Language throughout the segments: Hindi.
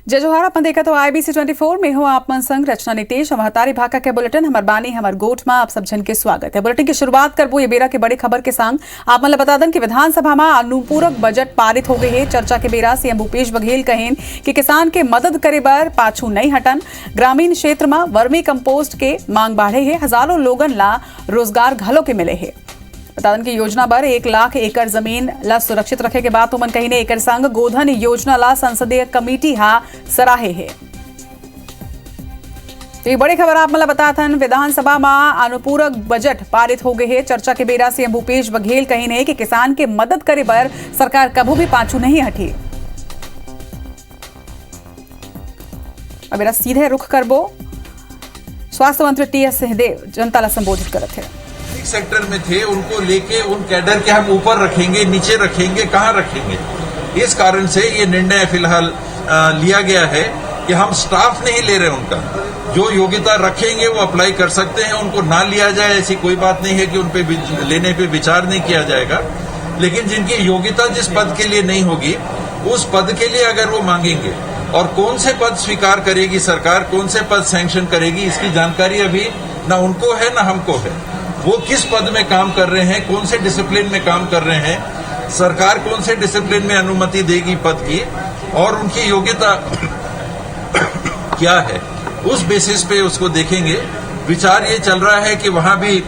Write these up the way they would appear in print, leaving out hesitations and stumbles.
जय जोहार। अपन देखा तो IBC 24 में हो आप मन संग रचना नितेश महतारी भाका के बुलेटिन हमार बानी हमार गोठ में आप सब जन के स्वागत है। बुलेटिन की शुरुआत करबो ये बेरा के बड़ी खबर के संग आप मन बता दें कि विधानसभा में अनुपूरक बजट पारित हो गए है। चर्चा के बेरा सीएम भूपेश बघेल कहेन कि किसान के मदद करे बर पाछू नहीं हटन। ग्रामीण क्षेत्र में वर्मी कंपोस्ट के मांग बढ़े है। हजारों लोगन ला रोजगार घलो के मिले है। बता दें कि योजना पर 1 लाख एकड़ जमीन ला सुरक्षित रखे के बाद उमन कहीं ने एकर संग गोधन योजना ला संसदीय कमेटी हा सराहे है। तो ये बड़ी खबर आप मतलब बता था विधानसभा में अनुपूरक बजट पारित हो गए है। चर्चा के बेरा सीएम भूपेश बघेल कहीं ने कि किसान के मदद करे पर सरकार कभी भी पाछू नहीं हटी। अब मेरा सीधे रुख करबो स्वास्थ्य मंत्री TS सिंहदेव जनता ला संबोधित करत है। सेक्टर में थे उनको लेके उन कैडर के हम ऊपर रखेंगे, नीचे रखेंगे, कहां रखेंगे। इस कारण से ये निर्णय फिलहाल लिया गया है कि हम स्टाफ नहीं ले रहे। उनका जो योग्यता रखेंगे वो अप्लाई कर सकते हैं, उनको ना लिया जाए ऐसी कोई बात नहीं है कि उन पे लेने पे विचार नहीं किया जाएगा। लेकिन जिनकी योग्यता जिस पद के लिए नहीं होगी उस पद के लिए अगर वो मांगेंगे और कौन से पद स्वीकार करेगी सरकार, कौन से पद सैंक्शन करेगी, इसकी जानकारी अभी ना उनको है ना हमको है। वो किस पद में काम कर रहे हैं, कौन से डिसिप्लिन में काम कर रहे हैं, सरकार कौन से डिसिप्लिन में अनुमति देगी पद की और उनकी योग्यता क्या है, उस बेसिस पे उसको देखेंगे। विचार ये चल रहा है कि वहां भी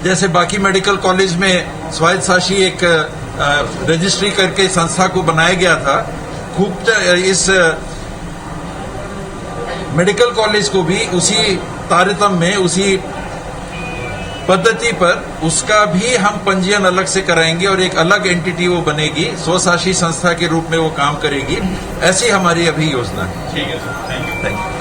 जैसे बाकी मेडिकल कॉलेज में स्वायत्त शासी एक रजिस्ट्री करके संस्था को बनाया गया था, खूब इस मेडिकल कॉलेज को भी उसी तारतम्य में उसी पद्धति पर उसका भी हम पंजीयन अलग से कराएंगे और एक अलग एंटिटी वो बनेगी, स्वशासी संस्था के रूप में वो काम करेगी। ऐसी हमारी अभी योजना है। ठीक है सर, थैंक यू।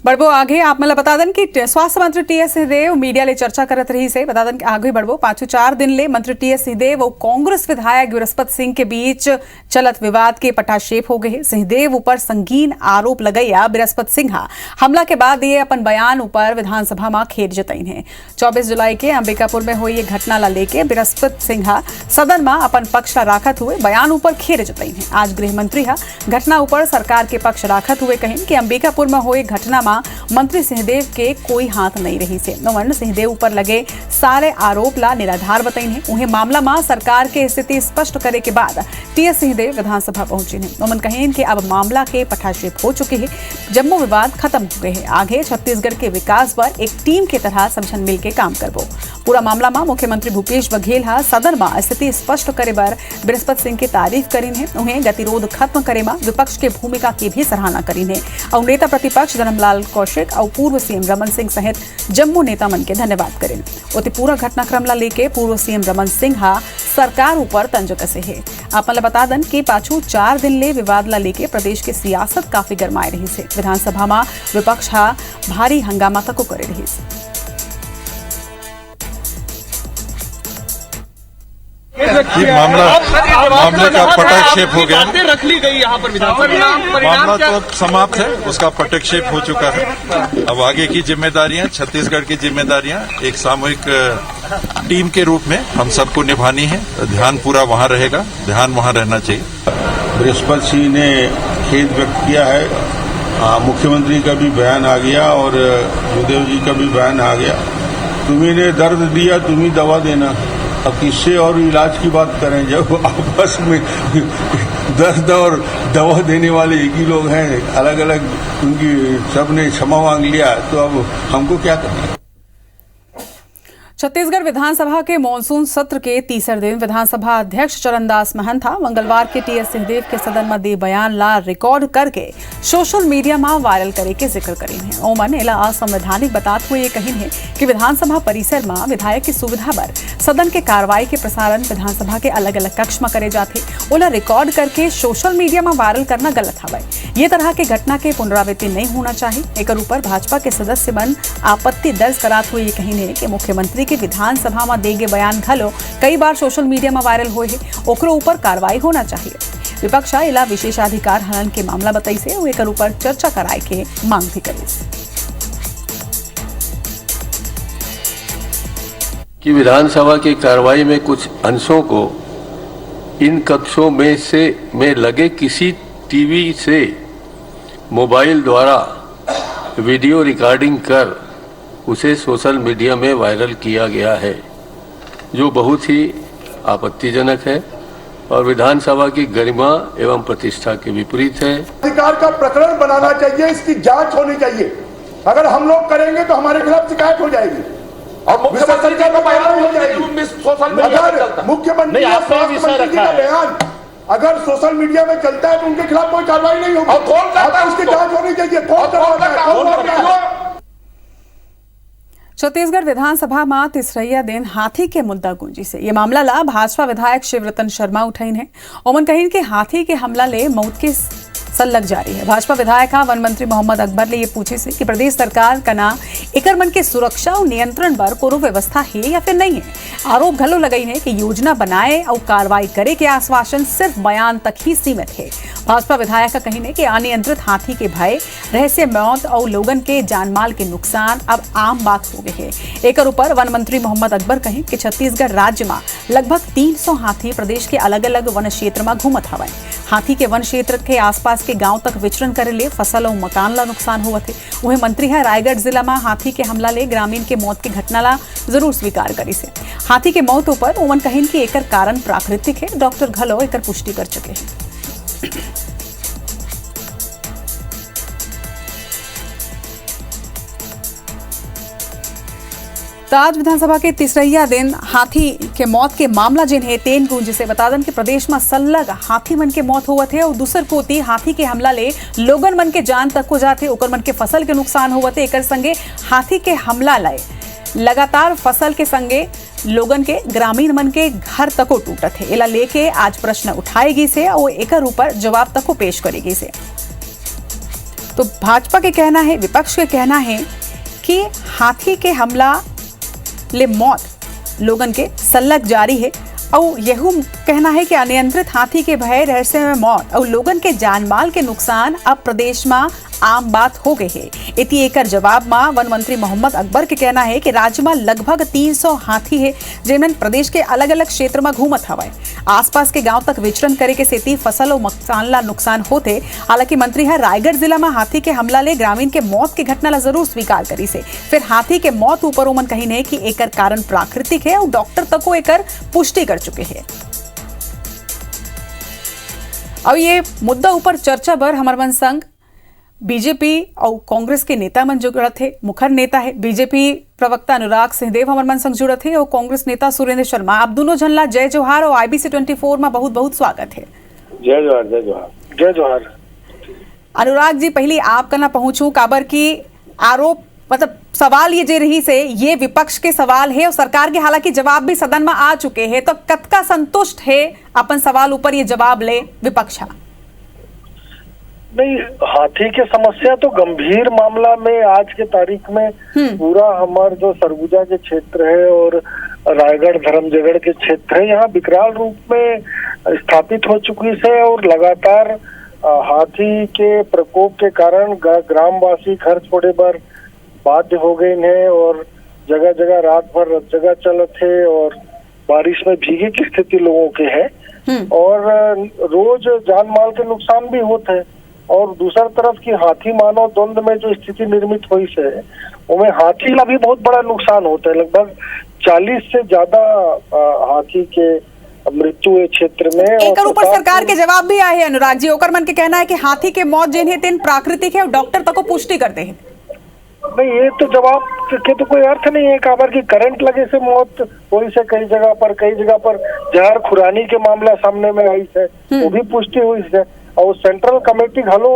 बढ़बो आगे आप मतलब बता दें कि स्वास्थ्य मंत्री TS सिंहदेव मीडिया ले चर्चा करत रही से। बता दें कि आगे बढ़बो 5-4 दिन ले मंत्री TS सिंहदेव और कांग्रेस विधायक बृहस्पति सिंह के बीच चलत विवाद के पटाक्षेप हो गए। सिंहदेव ऊपर संगीन आरोप लगैया बृहस्पति सिंह हमला के बाद ये अपन बयान ऊपर विधानसभा में खेद जतईन है। 24 जुलाई के अंबिकापुर में हुई ये घटना ला लेके बृहस्पति सिंह सदन में अपन पक्ष राखत हुए बयान ऊपर खेद जतईन है। आज गृह मंत्री घटना ऊपर सरकार के पक्ष राखत हुए कहें कि अंबिकापुर में हुई घटना में मंत्री सिंहदेव के कोई हाथ नहीं रही से। नोमन सिंहदेव ऊपर लगे सारे आरोप ला निराधार बताई है। उन्हें मामला में सरकार के स्थिति स्पष्ट करे के बाद TS सिंहदेव विधानसभा पहुंचे हैं। नोमन कहें कि अब मामला के पटाक्षेप हो चुके हैं, जम्मू विवाद खत्म हो गए हैं। आगे छत्तीसगढ़ के विकास पर एक टीम के तरह समझन मिल के काम करबो। पूरा मामला में मुख्यमंत्री भूपेश बघेल सदन में स्थिति स्पष्ट करे बर बृहस्पति सिंह की तारीफ करीन है। उन्हें गतिरोध खत्म करे में विपक्ष के भूमिका की भी सराहना करीन है और नेता प्रतिपक्ष धर्मलाल कौशिक और पूर्व सीएम रमन सिंह सहित जम्मू नेता मन के धन्यवाद करें। उते पूरा घटनाक्रम ला लेके पूर्व सीएम रमन सिंह सरकार ऊपर तंज कसे है। आप मतलब बता दें कि पाछू 4 दिन ले विवाद ला लेके प्रदेश के सियासत काफी गरमाए रही से। विधानसभा में विपक्ष भारी हंगामा तक करे रही से। मामले का पटाक्षेप हो गया, रख ली गई यहाँ पर मामला तो समाप्त है, उसका पटाक्षेप हो चुका है। अब आगे की जिम्मेदारियां, छत्तीसगढ़ की जिम्मेदारियां एक सामूहिक टीम के रूप में हम सबको निभानी है। ध्यान पूरा वहां रहेगा, ध्यान वहां रहना चाहिए। बृहस्पति सिंह ने खेद व्यक्त किया है। मुख्यमंत्री का भी बयान आ गया और भूदेव जी का भी बयान आ गया। तुम्ही ने दर्द दिया, तुम्ही दवा देना। अब किससे और इलाज की बात करें जब आपस में दर्द और दवा देने वाले एक ही लोग हैं। अलग अलग उनकी सबने क्षमा मांग लिया, तो अब हमको क्या करना है। छत्तीसगढ़ विधानसभा के मॉनसून सत्र के तीसरे दिन विधानसभा अध्यक्ष चरणदास महंत मंगलवार के TS सिंहदेव के सदन में दे बयान ला रिकॉर्ड करके सोशल मीडिया में वायरल करे के जिक्र करीन है। ओमन एला असंवैधानिक बताते हुए ये कहीन है कि विधानसभा परिसर में विधायक की सुविधा पर सदन के कार्रवाई के प्रसारण विधानसभा के अलग अलग कक्ष में करे जाते ओला रिकॉर्ड करके सोशल मीडिया में वायरल करना गलत हवा। ये तरह के घटना के पुनरावृत्ति नहीं होना चाहिए। एक ऊपर भाजपा के सदस्य मन आपत्ति दर्ज कराते हुए ये कहीन है कि मुख्यमंत्री के विधानसभा में देगे बयान घलो कई बार सोशल मीडिया में वायरल हुए है, ओकरो ऊपर कार्रवाई होना चाहिए। विपक्ष इला विशेषाधिकार हनन के मामला बताई से एक ऊपर चर्चा कराए के मांग भी करी कि विधानसभा की कार्रवाई में कुछ अंशों को इन कक्षों में लगे किसी टीवी से मोबाइल द्वारा वीडियो रिकॉर्डिंग कर उसे सोशल मीडिया में वायरल किया गया है, जो बहुत ही आपत्तिजनक है और विधानसभा की गरिमा एवं प्रतिष्ठा के विपरीत है। अधिकार का प्रकरण बनाना चाहिए, इसकी जांच होनी चाहिए। अगर हम लोग करेंगे तो हमारे खिलाफ शिकायत हो जाएगी और मुख्यमंत्री का बयान हो जाएगी। सोशल मीडिया पे चलता है, मुख्यमंत्री का बयान अगर सोशल मीडिया में चलता है तो उनके खिलाफ कोई कार्रवाई नहीं होगी। कौन करता है उसकी जांच होनी चाहिए। कौन करता है? छत्तीसगढ़ विधानसभा में तीसरैया दिन हाथी के मुद्दा गुंजी से ये मामला ला भाजपा विधायक शिवरतन शर्मा उठाइन है। ओमन कहीन के हाथी के हमला ले मौत के सल्लग जारी है। भाजपा विधायक वन मंत्री मोहम्मद अकबर ने ये पूछे से कि प्रदेश सरकार का ना एकर मन के सुरक्षा और नियंत्रण पर कोनो व्यवस्था है या फिर नहीं है। आरोप घलो लगाई है कि योजना बनाए और कार्रवाई करे के आश्वासन सिर्फ बयान तक ही सीमित है। भाजपा विधायक का कहने कि अनियंत्रित हाथी के भय, रहस्य मौत और लोगन के जानमाल के नुकसान अब आम बात हो गए है। एक ऊपर वन मंत्री मोहम्मद अकबर कहें कि छत्तीसगढ़ राज्य में लगभग 300 हाथी प्रदेश के अलग अलग वन क्षेत्र में घूमत हवे। हाथी के वन क्षेत्र के आसपास के गांव तक विचरण करे ले फसल और मकान ला नुकसान हुआ थे। वही मंत्री है रायगढ़ जिला में हाथी के हमला ले ग्रामीण के मौत की घटना ला जरूर स्वीकार करी से। हाथी के मौत ऊपर ओमन कहिन कि एकर कारण प्राकृतिक है। डॉक्टर घलो एकर पुष्टि कर चुके हैं। तो आज विधानसभा के तीसरैया दिन हाथी के मौत के मामला जिन है तेन गुंज से बता दें कि प्रदेश में सल्लग हाथी मन के मौत हुआ थे और दूसर कोती हाथी के हमला ले लोगन मन के जान तक हो जाते, ओकर मन के फसल के नुकसान हुआ थे। एकर संगे हाथी के हमला लाए लगातार फसल के संगे लोगन के ग्रामीण मन के घर तको टूटत है। एला लेके आज प्रश्न उठाएगी से और एकर ऊपर जवाब तक को पेश करेगी से। तो भाजपा के कहना है, विपक्ष के कहना है कि हाथी के हमला ले मौत लोगन के सल्लग जारी है और यहू कहना है कि अनियंत्रित हाथी के भय, रहस्य में मौत और लोगन के जानमाल के नुकसान अब प्रदेश में आम बात हो गई है। इति एकर जवाब में वन मंत्री मोहम्मद अकबर के कहना है कि राज्य में लगभग 300 हाथी है जिनमें प्रदेश के अलग अलग क्षेत्र में घूमत हवाए। आसपास के गांव तक विचरण करे के सेती फसल और मकान ला नुकसान होते। हालांकि मंत्री है रायगढ़ जिला में हाथी के हमला ले ग्रामीण के मौत की घटना ला जरूर स्वीकार करी से। फिर हाथी के मौत ऊपर ओमन कही है कि एकर कारण प्राकृतिक है और डॉक्टर तक को एकर पुष्टि कर चुके हैं। अब ये मुद्दा ऊपर चर्चा बर हमर मन संग बीजेपी और कांग्रेस के नेता मन जुड़त थे। मुखर नेता है बीजेपी प्रवक्ता अनुराग सिंहदेव हमर मन संग जुड़त है और कांग्रेस नेता सुरेंद्र शर्मा। आप दोनों जनला जय जोहार और IBC 24 में बहुत बहुत स्वागत है। जय जोहार, जय जोहार, जय जोहार। अनुराग जी, पहले आप कना पहुंचू काबर की आरोप मतलब सवाल ये जे रही से ये विपक्ष के सवाल है और सरकार के हालांकि जवाब भी सदन में आ चुके हैं, तो कतका संतुष्ट है अपन सवाल ऊपर ये जवाब ले विपक्ष? नहीं, हाथी के समस्या तो गंभीर मामला में आज के तारीख में पूरा हमारे जो सरगुजा के क्षेत्र है और रायगढ़ धर्मजयगढ़ के क्षेत्र है, यहाँ विकराल रूप में स्थापित हो चुकी है और लगातार हाथी के प्रकोप के कारण ग्रामवासी घर छोड़े पर बाध्य हो गए हैं और जगह जगह रात भर जगह चलत है और बारिश में भीगे की स्थिति लोगों के है और रोज जान माल के नुकसान भी होते हैं। और दूसरी तरफ की हाथी मानव द्वंद में जो स्थिति निर्मित हुई है उनमें हाथी का भी बहुत बड़ा नुकसान होता है। लगभग 40 से ज्यादा हाथी के मृत्यु है क्षेत्र में। एक ऊपर सरकार के जवाब भी आए हैं अनुराग जी। ओकर मन के कहना है कि हाथी के मौत जिन है तीन प्राकृतिक है और डॉक्टर तक को पुष्टि करते हैं। नहीं, ये तो जवाब के तो कोई अर्थ नहीं है। काबर की करंट लगे से मौत हुई से कई जगह पर जहर खुरानी के मामला सामने में आई है, वो भी पुष्टि हुई है और सेंट्रल कमेटी घलो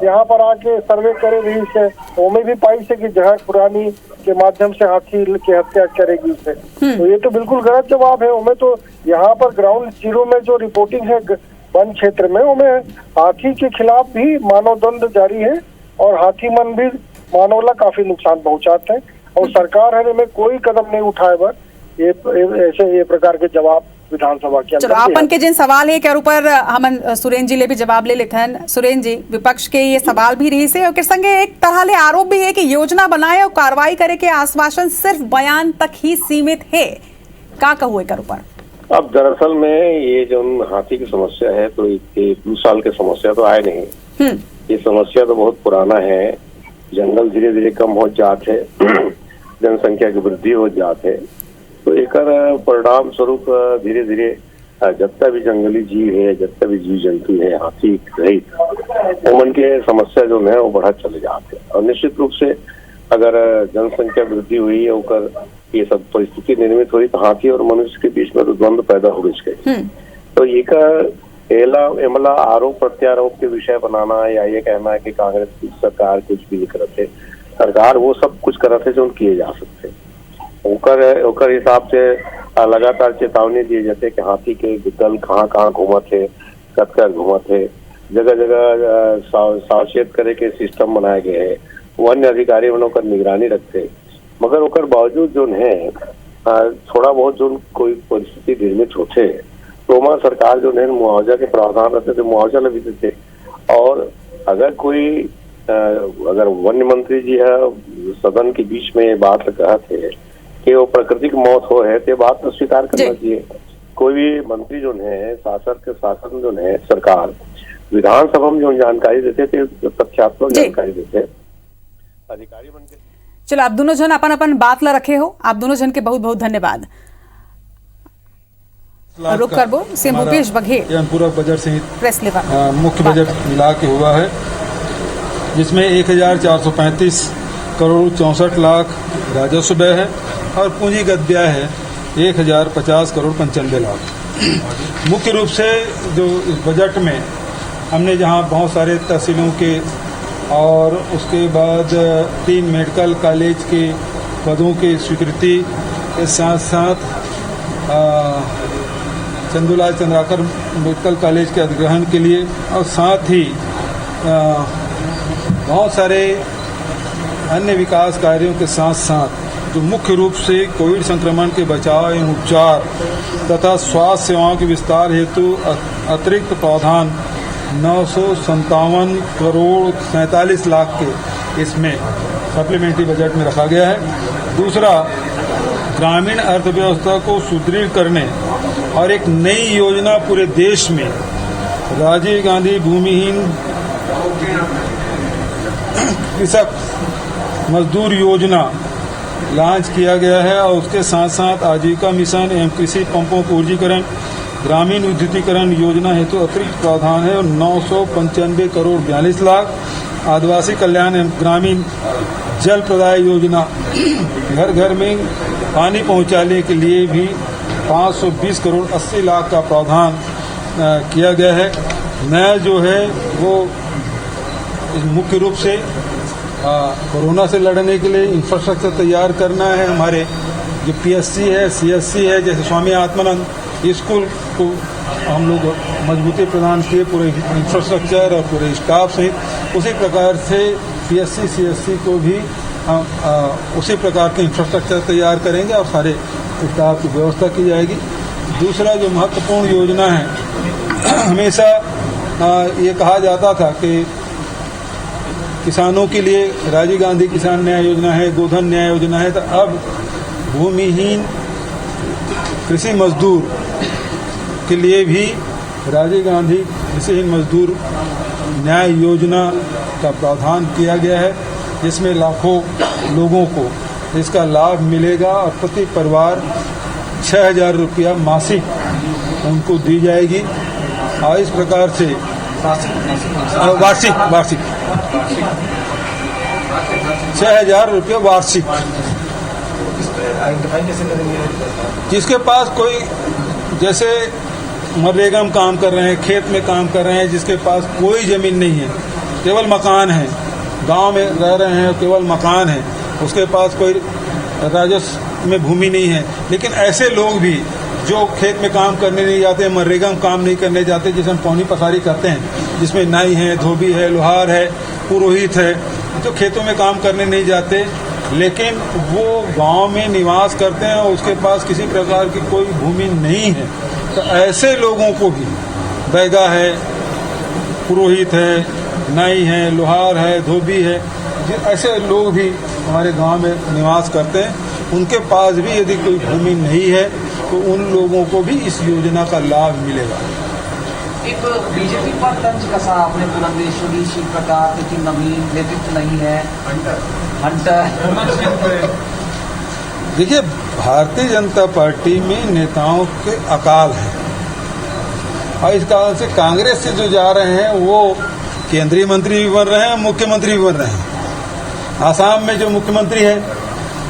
यहाँ पर आके सर्वे करे रही है, वो भी पाई से कि जहर खुरानी के माध्यम से हाथी की हत्या करेगी से। तो ये तो बिल्कुल गलत जवाब है। उनमें तो यहाँ पर ग्राउंड जीरो में जो रिपोर्टिंग है वन क्षेत्र में, उनमें हाथी के खिलाफ भी मानव दंड जारी है और हाथी मन भी मानवला काफी नुकसान पहुंचाते हैं और सरकार है में कोई कदम नहीं उठाए बर ये प्रकार के जवाब विधानसभा के चलो अपन के जिन सवाल है के ऊपर हम सुरेंद्र जी ले भी जवाब ले लेते हैं। सुरेंद्र जी, विपक्ष के ये सवाल भी रही से और के संगे एक तरह ले आरोप भी है कि योजना बनाए और कार्रवाई करे के आश्वासन सिर्फ बयान तक ही सीमित है। का कहू एक ऊपर? अब दरअसल में ये जो हाथी की समस्या है तो ये 2 साल की समस्या तो आए नहीं। ये समस्या तो बहुत पुराना है। जंगल धीरे धीरे कम हो जाते है, जनसंख्या की वृद्धि हो जाते है, तो एक परिणाम स्वरूप धीरे धीरे जितना भी जंगली जीव है, जितना भी जीव जंतु है हाथी रहित, उमन के समस्या जो है वो बढ़ा चले जाते हैं। और निश्चित रूप से अगर जनसंख्या वृद्धि हुई है और ये सब परिस्थिति निर्मित हुई तो हाथी और मनुष्य के बीच में तो द्वंद्व पैदा हो गए। तो ये का एमला आरोप प्रत्यारोप के विषय बनाना या ये कहना है कि कांग्रेस की सरकार कुछ भी नहीं करते, सरकार वो सब कुछ करते जो किए जा सकते। ओकर हिसाब से लगातार चेतावनी दिए जाते कि हाथी के दल कहाँ घूमा थे, कब घूमा थे, जगह जगह सावचेत करे के सिस्टम बनाए गए है, वन्य अधिकारी उनका निगरानी रखते। मगर ओकर बावजूद जो है थोड़ा बहुत जो कोई परिस्थिति निर्मित होते तो वहाँ सरकार जो है मुआवजा के प्रावधान रहते थे, मुआवजा भी देते। और अगर वन मंत्री जी है सदन के बीच में बात कहा थे कि वो प्राकृतिक मौत हो है तो बात तो स्वीकार करना चाहिए। कोई भी मंत्री जो है शासन जो है सरकार विधानसभा में जो जानकारी देते थे तथ्यात्मक जानकारी देते अधिकारी बन के। चलो आप दोनों जन अपन बात ला रखे हो, आप दोनों जन के बहुत बहुत धन्यवाद। रुक करबो सीएम भूपेश बघेल पूरा बजट सहित प्रेस लेवा मुख्य बजट मिला के हुआ है, जिसमें 1435 करोड़ 64 लाख राजस्व व्यय है और पूंजीगत व्यय है 1050 करोड़ 95 लाख। मुख्य रूप से जो इस बजट में हमने जहां बहुत सारे तहसीलों के और उसके बाद 3 मेडिकल कॉलेज के पदों की स्वीकृति के साथ साथ चंदूलाल चंद्राकर मेडिकल कॉलेज के अधिग्रहण के लिए और साथ ही बहुत सारे अन्य विकास कार्यों के साथ साथ जो मुख्य रूप से कोविड संक्रमण के बचाव एवं उपचार तथा स्वास्थ्य सेवाओं के विस्तार हेतु अतिरिक्त प्रावधान 957 करोड़ 47 लाख के इसमें सप्लीमेंट्री बजट में रखा गया है। दूसरा, ग्रामीण अर्थव्यवस्था को सुदृढ़ करने और एक नई योजना पूरे देश में राजीव गांधी भूमिहीन कृषक मजदूर योजना लॉन्च किया गया है और उसके साथ साथ आजीविका मिशन एवं कृषि पंपों को ऊर्जीकरण ग्रामीण विद्युतीकरण योजना हेतु अतिरिक्त प्रावधान है और 995 करोड़ 42 लाख। आदिवासी कल्याण एवं ग्रामीण जल प्रदाय योजना घर घर में पानी पहुंचाने के लिए भी 520 करोड़ 80 लाख का प्रावधान किया गया है। नया जो है वो मुख्य रूप से कोरोना से लड़ने के लिए इंफ्रास्ट्रक्चर तैयार करना है। हमारे जो पीएससी है, सीएससी है, जैसे स्वामी आत्मानंद स्कूल को हम लोग मजबूती प्रदान किए पूरे इंफ्रास्ट्रक्चर और पूरे स्टाफ सहित, उसी प्रकार से पीएससी सीएससी को भी उसी प्रकार के इंफ्रास्ट्रक्चर तैयार करेंगे और सारे स्टाफ की व्यवस्था की जाएगी। दूसरा जो महत्वपूर्ण योजना है, हमेशा ये कहा जाता था कि किसानों के लिए राजीव गांधी किसान न्याय योजना है, गोधन न्याय योजना है, तो अब भूमिहीन कृषि मजदूर के लिए भी राजीव गांधी कृषिहीन मजदूर न्याय योजना का प्रावधान किया गया है, जिसमें लाखों लोगों को इसका लाभ मिलेगा और प्रति परिवार 6,000 रुपया मासिक उनको दी जाएगी। और इस प्रकार से वार्षिक 6,000 रुपया वार्षिक। जिसके पास कोई जैसे मनरेगा में काम कर रहे हैं, खेत में काम कर रहे हैं, जिसके पास कोई जमीन नहीं है, केवल मकान है, गांव में रह रहे हैं, केवल मकान है, उसके पास कोई राजस्व में भूमि नहीं है, लेकिन ऐसे लोग भी जो खेत में काम करने नहीं जाते, मनरेगा में काम नहीं करने जाते, जिसे हम पौनी पसारी करते हैं, जिसमें नाई है, धोबी है, लोहार है, पुरोहित है, जो खेतों में काम करने नहीं जाते लेकिन वो गांव में निवास करते हैं और उसके पास किसी प्रकार की कोई भूमि नहीं है, तो ऐसे लोगों को भी बैगा है, पुरोहित है, नाई है, लोहार है, धोबी है, ऐसे लोग भी हमारे गांव में निवास करते हैं। उनके पास भी यदि कोई भूमि नहीं है तो उन लोगों को भी इस योजना का लाभ मिलेगा। एक बीजेपी पर तंज कसा आपने पुरंदेश्वरी, शिव प्रताप, लेकिन नवीन नेतृत्व नहीं है, हंटर। देखिए, भारतीय जनता पार्टी में नेताओं के अकाल है और इस कारण से कांग्रेस से जो जा रहे हैं वो केंद्रीय मंत्री भी बन रहे हैं, मुख्यमंत्री भी बन रहे हैं। आसाम में जो मुख्यमंत्री है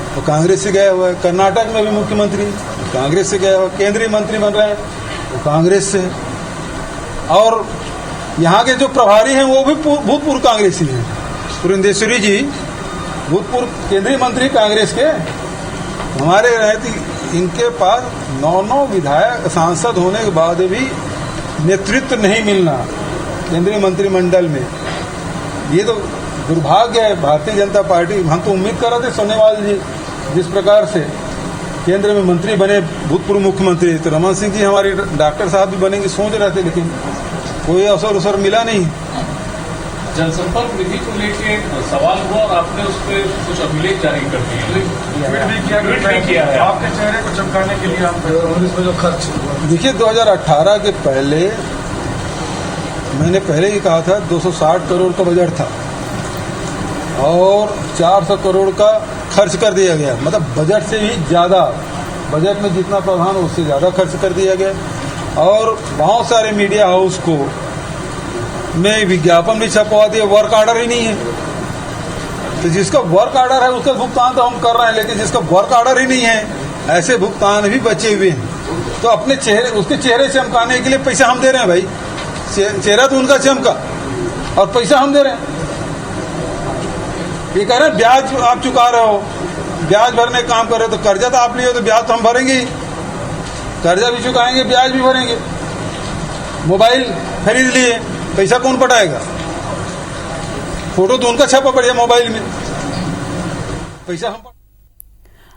वो कांग्रेस से गया हुआ है, कर्नाटक में भी मुख्यमंत्री कांग्रेस से गया हुआ है, केंद्रीय मंत्री बन रहे हैं वो कांग्रेस से, और यहाँ के जो प्रभारी हैं वो भी भूतपूर्व कांग्रेसी हैं। पुरंदेश्वरी जी भूतपूर्व केंद्रीय मंत्री कांग्रेस के हमारे रहती, इनके पास 9 विधायक सांसद होने के बाद भी नेतृत्व नहीं मिलना केंद्रीय मंत्रिमंडल में, ये तो दुर्भाग्य है भारतीय जनता पार्टी। हम तो उम्मीद कर रहे थे सोनेवाल जी जिस प्रकार से केंद्र में मंत्री बने, भूतपूर्व मुख्यमंत्री, तो रमन सिंह जी हमारे डॉक्टर साहब भी बनेंगे सोच रहे थे, लेकिन कोई अवसर मिला नहीं। जनसंपर्क निधि को लेके सवाल हुआ और आपने उस पर कुछ अभिलेख जारी कर दिए, ट्वीट भी किया है आपके चेहरे को चमकाने के लिए, आप इसमें जो खर्च हुआ। देखिए, 2018 के पहले मैंने पहले ही कहा था 260 करोड़ का बजट था और 400 करोड़ का खर्च कर दिया गया, मतलब बजट से भी ज़्यादा, बजट में जितना प्रावधान हो उससे ज़्यादा खर्च कर दिया गया। और बहुत सारे मीडिया हाउस को में विज्ञापन भी छपवा दिया, वर्क ऑर्डर ही नहीं है। तो जिसका वर्क ऑर्डर है उसका भुगतान तो हम कर रहे हैं, लेकिन जिसका वर्क ऑर्डर ही नहीं है ऐसे भुगतान भी बचे हुए हैं। तो अपने चेहरे, उसके चेहरे चमकाने के लिए पैसा हम दे रहे हैं भाई, चेहरा तो उनका चमका और पैसा हम दे रहे हैं। ये कह रहे हैं ब्याज आप चुका रहे हो, ब्याज भरने का काम कर रहे हो, तो कर्जा तो आप लिए हो तो ब्याज तो हम भरेंगे ही, कर्जा भी चुकाएंगे ब्याज भी भरेंगे। मोबाइल खरीद लिए, पैसा कौन पटाएगा? फोटो तो उनका छपा पड़ेगा मोबाइल में, पैसा हम।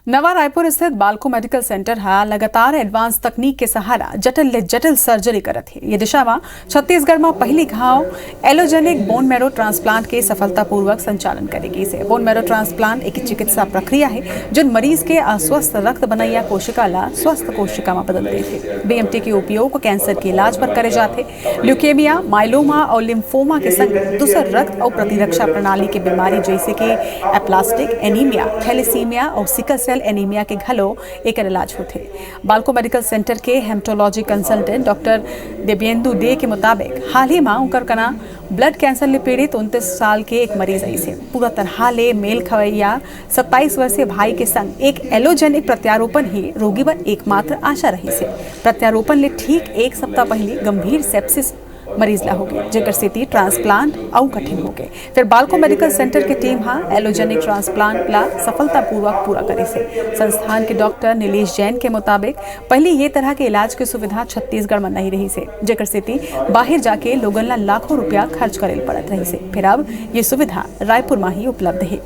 नवा रायपुर स्थित बालको मेडिकल सेंटर हा लगातार एडवांस तकनीक के सहारा जटिल ले जटिल सर्जरी करत है। ये दिशा में छत्तीसगढ़ में पहली घाव एलोजेनिक बोन मैरो ट्रांसप्लांट के सफलतापूर्वक संचालन करेगी। से बोन मैरो ट्रांसप्लांट एक चिकित्सा प्रक्रिया है जिन मरीज के अस्वस्थ रक्त बनैया कोशिका ला स्वस्थ कोशिका में बदल देते हैं। BMT के उपयोग कैंसर के इलाज पर करे जाते, ल्यूकेमिया, माइलोमा और लिम्फोमा के संग दूसर रक्त और प्रतिरक्षा प्रणाली के बीमारी जैसे कि एप्लास्टिक एनीमिया, थैलेसीमिया और सिकल सेल एनीमिया के घलो एक इलाज होते। बालको मेडिकल सेंटर के हेमेटोलॉजी कंसल्टेंट डॉक्टर देवेंदु दे के मुताबिक हाल ही में उनकर कना ब्लड कैंसर ले पीड़ित 29 साल के एक मरीज ऐसे पूरा तरह ले मेल खवैया 27 वर्षीय भाई के संग एक एलोजेनिक प्रत्यारोपण ही रोगी पर एकमात्र आशा रही से। प्रत्यारोपण ले ठीक एक सप्ताह पहले गंभीर सेप्सिस मरीज ला हो गए, जेकर स्थिति ट्रांसप्लांट और कठिन हो गए। फिर बालको मेडिकल सेंटर की टीम हाँ एलोजेनिक ट्रांसप्लांट ला सफलतापूर्वक पूरा करे से। संस्थान के डॉक्टर नीलेश जैन के मुताबिक पहले ये तरह के इलाज की सुविधा छत्तीसगढ़ में नहीं रही से, जेकर स्थिति बाहर जाके लोगन ला लाखों रुपया खर्च करे पड़त रही से। फिर अब ये सुविधा रायपुर में ही उपलब्ध है।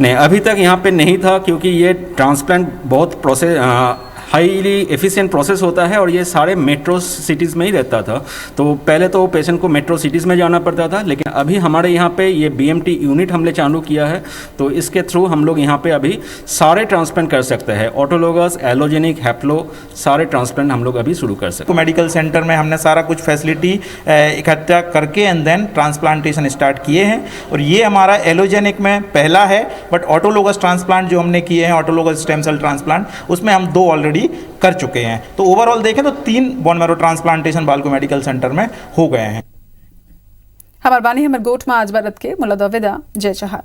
नहीं, अभी तक यहाँ पे नहीं था क्योंकि ये ट्रांसप्लांट बहुत हाईली एफिशिएंट प्रोसेस होता है और ये सारे मेट्रो सिटीज़ में ही रहता था। तो पहले तो पेशेंट को मेट्रो सिटीज़ में जाना पड़ता था, लेकिन अभी हमारे यहाँ पे ये BMT यूनिट हमने चालू किया है, तो इसके थ्रू हम लोग यहाँ पे अभी सारे ट्रांसप्लांट कर सकते हैं। ऑटोलोगस, एलोजेनिक, हैप्लो सारे ट्रांसप्लांट हम लोग अभी शुरू कर सकते हैं। मेडिकल सेंटर में हमने सारा कुछ फैसिलिटी इकट्ठा करके एंड देन ट्रांसप्लांटेशन स्टार्ट किए हैं और ये हमारा एलोजेनिक में पहला है। बट ऑटोलोगस ट्रांसप्लांट जो हमने किए हैं, ऑटोलोगस स्टेम सेल ट्रांसप्लांट, उसमें हम 2 ऑलरेडी कर चुके हैं। तो ओवरऑल देखें तो 3 बोन मैरो ट्रांसप्लांटेशन बालको मेडिकल सेंटर में हो गए हैं। हमार बानी हमर गोठ में आज भारत के मुलादा विदा जय चाहत।